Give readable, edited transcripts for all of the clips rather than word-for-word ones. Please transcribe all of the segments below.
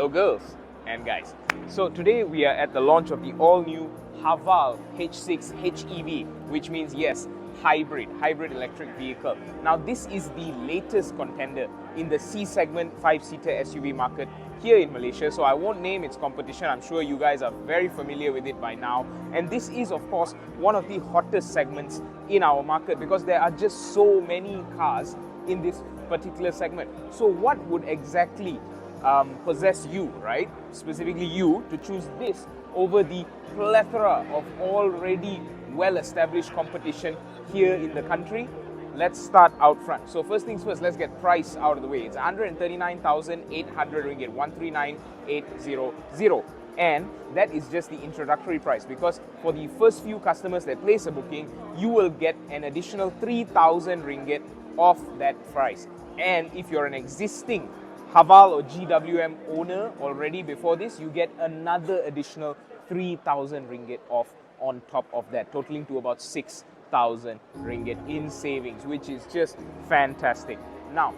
Hello girls and guys. So today we are at the launch of the all-new Haval H6 HEV, which means yes, hybrid electric vehicle. Now this is the latest contender in the C segment 5-seater SUV market here in Malaysia. So I won't name its competition. I'm sure you guys are very familiar with it by now. And this is of course one of the hottest segments in our market because there are just so many cars in this particular segment. So what would exactly possess you, right? Specifically you, to choose this over the plethora of already well-established competition here in the country? Let's start out front. So first things first, let's get price out of the way. It's 139,800 ringgit, 139,800. And that is just the introductory price, because for the first few customers that place a booking, you will get an additional 3,000 ringgit off that price. And if you're an existing Haval or GWM owner already before this, you get another additional 3,000 ringgit off on top of that, totaling to about 6,000 ringgit in savings, which is just fantastic. Now,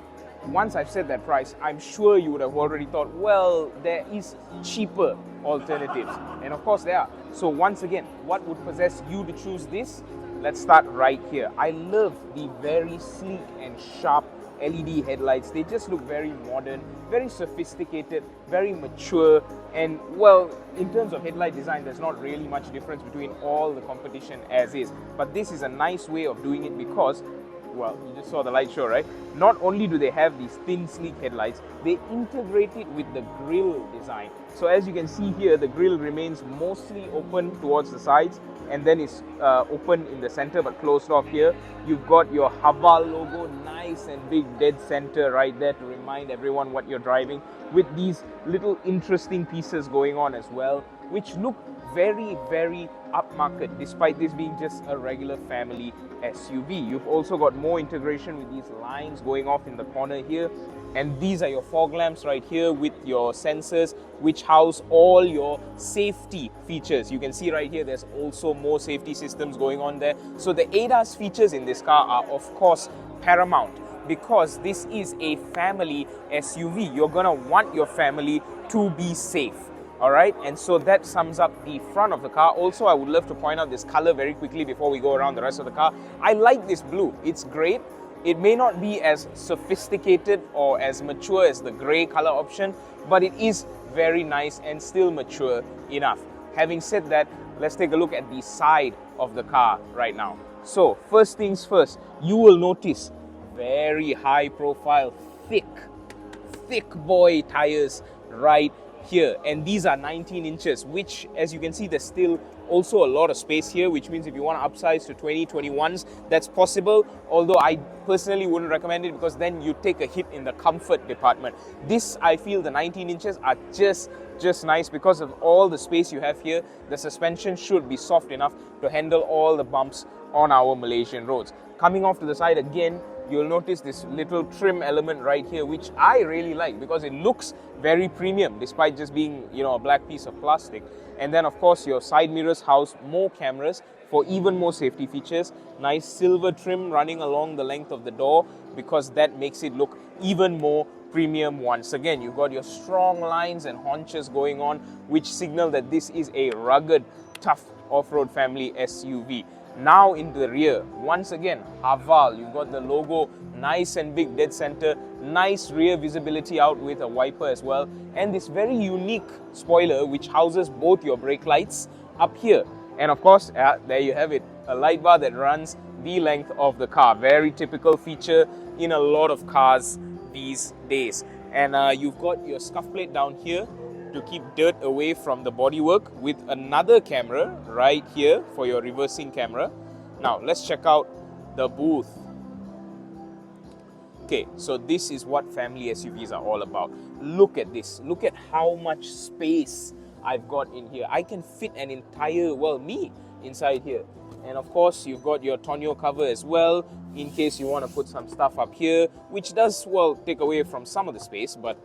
once I've said that price, I'm sure you would have already thought, well, there is cheaper alternatives. And of course there are. So once again, what would possess you to choose this? Let's start right here. I love the very sleek and sharp LED headlights. They just look very modern, very sophisticated, very mature. And well, in terms of headlight design, there's not really much difference between all the competition as is. But this is a nice way of doing it because, well, you just saw the light show, right? Not only do they have these thin, sleek headlights, they integrate it with the grille design. So as you can see here, the grille remains mostly open towards the sides and then it's open in the center but closed off here. You've got your Haval logo, nice and big dead center right there to remind everyone what you're driving, with these little interesting pieces going on as well, which look very, very upmarket despite this being just a regular family SUV. You've also got more integration with these lines going off in the corner here, and these are your fog lamps right here with your sensors which house all your safety features. You can see right here there's also more safety systems going on there. So the ADAS features in this car are of course paramount because this is a family SUV. You're gonna want your family to be safe. Alright, and so that sums up the front of the car. Also, I would love to point out this color very quickly before we go around the rest of the car. I like this blue. It's great. It may not be as sophisticated or as mature as the grey color option, but it is very nice and still mature enough. Having said that, let's take a look at the side of the car right now. So, first things first, you will notice very high profile, thick boy tires right here, and these are 19 inches, which as you can see there's still also a lot of space here, which means if you want to upsize to 2021s, that's possible, although I personally wouldn't recommend it because then you take a hit in the comfort department. This, I feel the 19 inches are just nice because of all the space you have here. The suspension should be soft enough to handle all the bumps on our Malaysian roads. Coming off to the side again, you'll notice this little trim element right here, which I really like because it looks very premium despite just being, you know, a black piece of plastic. And then of course your side mirrors house more cameras for even more safety features. Nice silver trim running along the length of the door because that makes it look even more premium. Once again, you've got your strong lines and haunches going on, which signal that this is a rugged, tough off-road family SUV. Now in the rear, once again, Haval, you've got the logo nice and big dead center, nice rear visibility out with a wiper as well, and this very unique spoiler which houses both your brake lights up here. And of course, there you have it, a light bar that runs the length of the car. Very typical feature in a lot of cars these days. And you've got your scuff plate down here to keep dirt away from the bodywork, with another camera right here for your reversing camera. Now let's check out the booth. Okay, so this is what family SUVs are all about. Look at this. Look at how much space I've got in here. I can fit an entire, well, me inside here. And of course, you've got your tonneau cover as well, in case you want to put some stuff up here, which does, well, take away from some of the space, but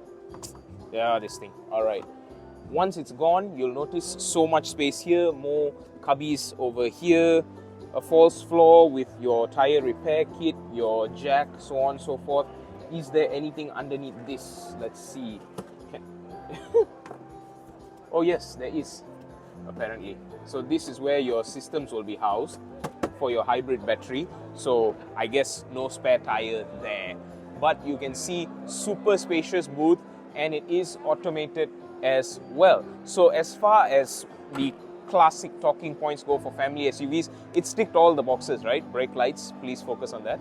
yeah, this thing. All right. Once it's gone, you'll notice so much space here, more cubbies over here, a false floor with your tire repair kit, your jack, so on and so forth. Is there anything underneath this? Let's see. Oh yes, there is, apparently. So this is where your systems will be housed for your hybrid battery. So I guess no spare tire there. But you can see super spacious booth, and it is automated as well. So as far as the classic talking points go for family SUVs, it's ticked all the boxes, right? Brake lights, please focus on that.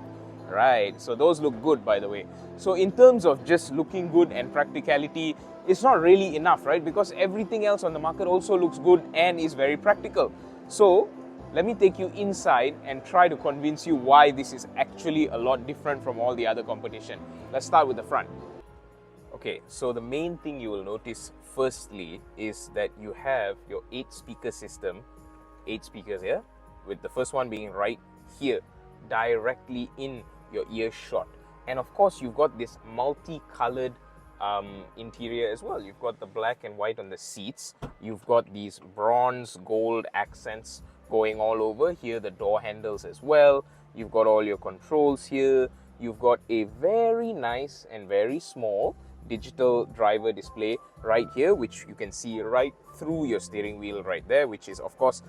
Right, so those look good, by the way. So in terms of just looking good and practicality, it's not really enough, right? Because everything else on the market also looks good and is very practical. So let me take you inside and try to convince you why this is actually a lot different from all the other competition. Let's start with the front. Okay, so the main thing you will notice firstly is that you have your 8-speaker system, 8 speakers here, with the first one being right here, directly in your earshot. And of course, you've got this multicolored interior as well. You've got the black and white on the seats. You've got these bronze gold accents going all over here, the door handles as well. You've got all your controls here. You've got a very nice and very small digital driver display right here, which you can see right through your steering wheel right there, which is of course,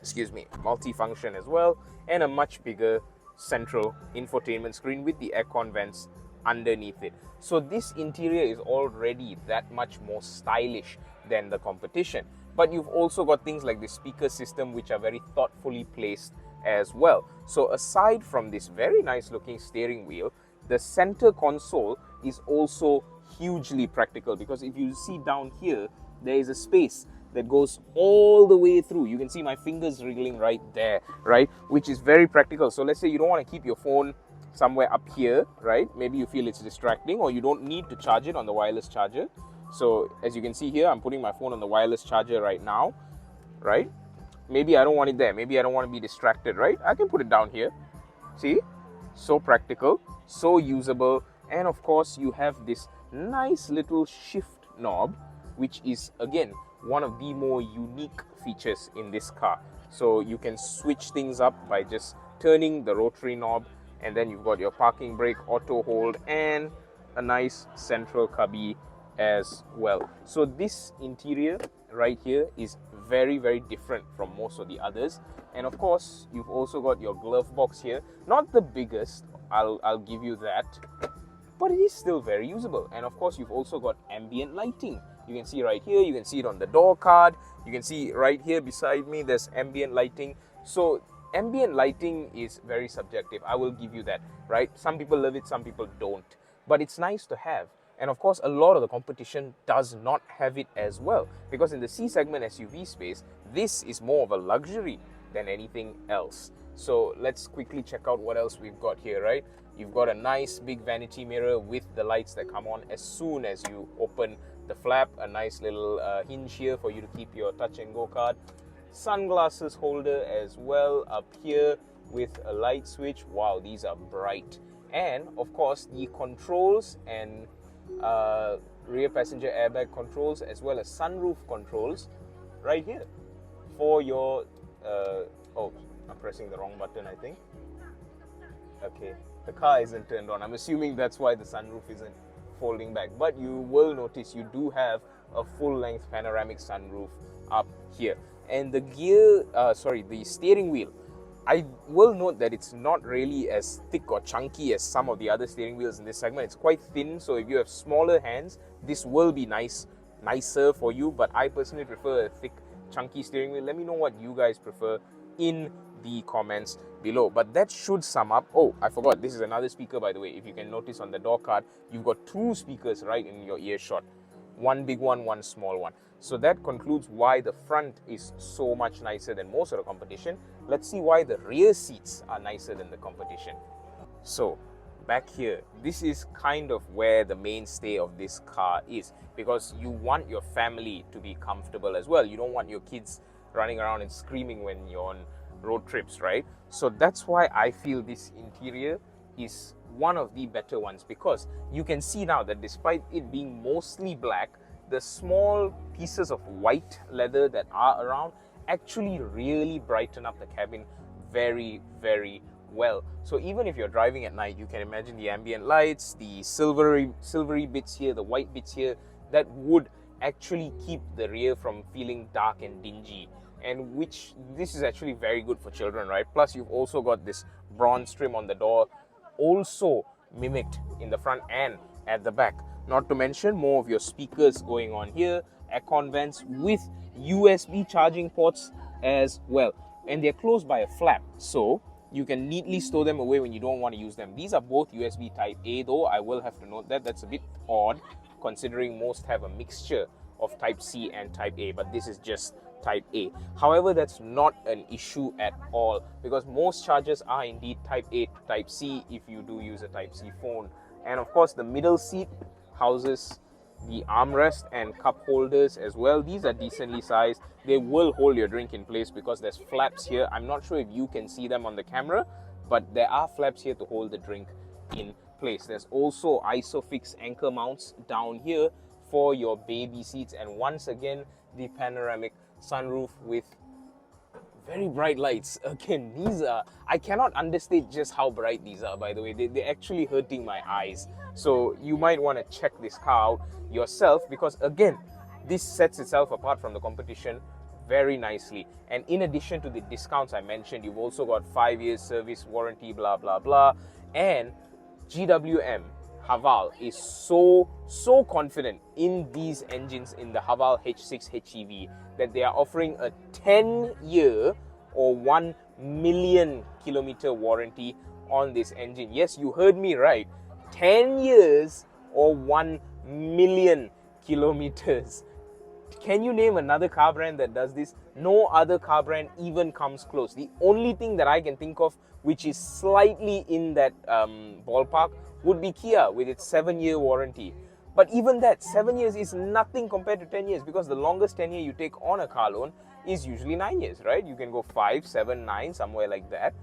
multifunction as well, and a much bigger central infotainment screen with the aircon vents underneath it. So this interior is already that much more stylish than the competition. But you've also got things like the speaker system, which are very thoughtfully placed as well. So aside from this very nice looking steering wheel, the center console is also hugely practical, because if you see down here, there is a space that goes all the way through. You can see my fingers wriggling right there, right? Which is very practical. So let's say you don't want to keep your phone somewhere up here, right? Maybe you feel it's distracting, or you don't need to charge it on the wireless charger. So as you can see here, I'm putting my phone on the wireless charger right now, right? Maybe I don't want it there. Maybe I don't want to be distracted, right? I can put it down here. See? So practical, so usable. And of course, you have this nice little shift knob, which is again one of the more unique features in this car. So you can switch things up by just turning the rotary knob, and then you've got your parking brake, auto hold, and a nice central cubby as well. So this interior right here is very, very different from most of the others. And of course, you've also got your glove box here. Not the biggest, I'll give you that, but it is still very usable. And of course, you've also got ambient lighting. You can see right here, you can see it on the door card. You can see right here beside me, there's ambient lighting. So ambient lighting is very subjective, I will give you that, right? Some people love it, some people don't, but it's nice to have. And of course, a lot of the competition does not have it as well, because in the C segment SUV space, this is more of a luxury than anything else. So let's quickly check out what else we've got here, right? You've got a nice big vanity mirror with the lights that come on as soon as you open the flap, a nice little hinge here for you to keep your touch and go card. Sunglasses holder as well up here with a light switch. Wow, these are bright. And of course, the controls and rear passenger airbag controls, as well as sunroof controls right here for your oh, I'm pressing the wrong button, I think. Okay, the car isn't turned on. I'm assuming that's why the sunroof isn't folding back, but you will notice you do have a full-length panoramic sunroof up here. And the the steering wheel, I will note that it's not really as thick or chunky as some of the other steering wheels in this segment. It's quite thin, so if you have smaller hands, this will be nicer for you, but I personally prefer a thick, chunky steering wheel. Let me know what you guys prefer in the comments below. But that should sum up. Oh, I forgot, this is another speaker, by the way. If you can notice on the door card, you've got 2 speakers right in your earshot. One big one, one small one. So that concludes why the front is so much nicer than most of the competition. Let's see why the rear seats are nicer than the competition. So back here, this is kind of where the mainstay of this car is, because you want your family to be comfortable as well. You don't want your kids running around and screaming when you're on road trips, right? So that's why I feel this interior is one of the better ones, because you can see now that despite it being mostly black, the small pieces of white leather that are around actually really brighten up the cabin very, very well. So even if you're driving at night, you can imagine the ambient lights, the silvery bits here, the white bits here, that would actually keep the rear from feeling dark and dingy, and which this is actually very good for children, right? Plus you've also got this bronze trim on the door, also mimicked in the front and at the back. Not to mention more of your speakers going on here, aircon vents with USB charging ports as well, and they're closed by a flap, so you can neatly store them away when you don't want to use them. These are both USB type A, though I will have to note that that's a bit odd considering most have a mixture of type C and type A, but this is just type A. However, that's not an issue at all because most chargers are indeed type A to type C if you do use a type C phone. And of course, the middle seat houses the armrest and cup holders as well. These are decently sized. They will hold your drink in place because there's flaps here. I'm not sure if you can see them on the camera, but there are flaps here to hold the drink in place. There's also ISOFIX anchor mounts down here for your baby seats, and once again the panoramic sunroof with very bright lights. Again, these are, I cannot understate just how bright these are, by the way. They're actually hurting my eyes. So you might want to check this car out yourself because again, this sets itself apart from the competition very nicely. And in addition to the discounts I mentioned, you've also got 5 years service warranty, blah, blah, blah. And GWM Haval is so confident in these engines, in the Haval H6 HEV, that they are offering a 10-year or 1 million kilometer warranty on this engine. Yes, you heard me right. 10 years or 1 million kilometers. Can you name another car brand that does this? No other car brand even comes close. The only thing that I can think of which is slightly in that ballpark would be Kia with its 7-year warranty. But even that, 7 years is nothing compared to 10 years because the longest tenure you take on a car loan is usually 9 years, right? You can go 5, 7, 9, somewhere like that.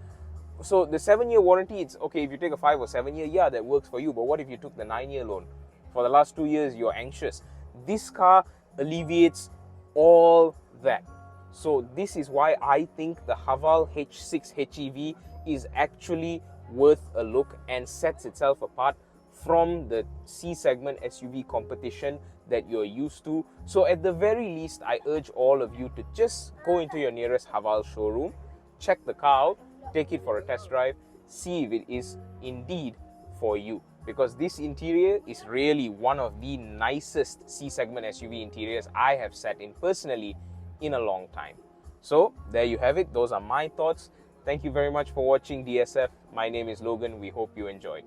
So the 7-year warranty, it's okay if you take a 5 or 7 year, yeah, that works for you. But what if you took the 9-year loan? For the last 2 years, you're anxious. This car alleviates all that. So this is why I think the Haval H6 HEV is actually worth a look and sets itself apart from the C segment SUV competition that you're used to. So at the very least, I urge all of you to just go into your nearest Haval showroom, check the car out, take it for a test drive, see if it is indeed for you. Because this interior is really one of the nicest C segment SUV interiors I have sat in personally in a long time. So there you have it. Those are my thoughts. Thank you very much for watching DSF. My name is Logan. We hope you enjoyed.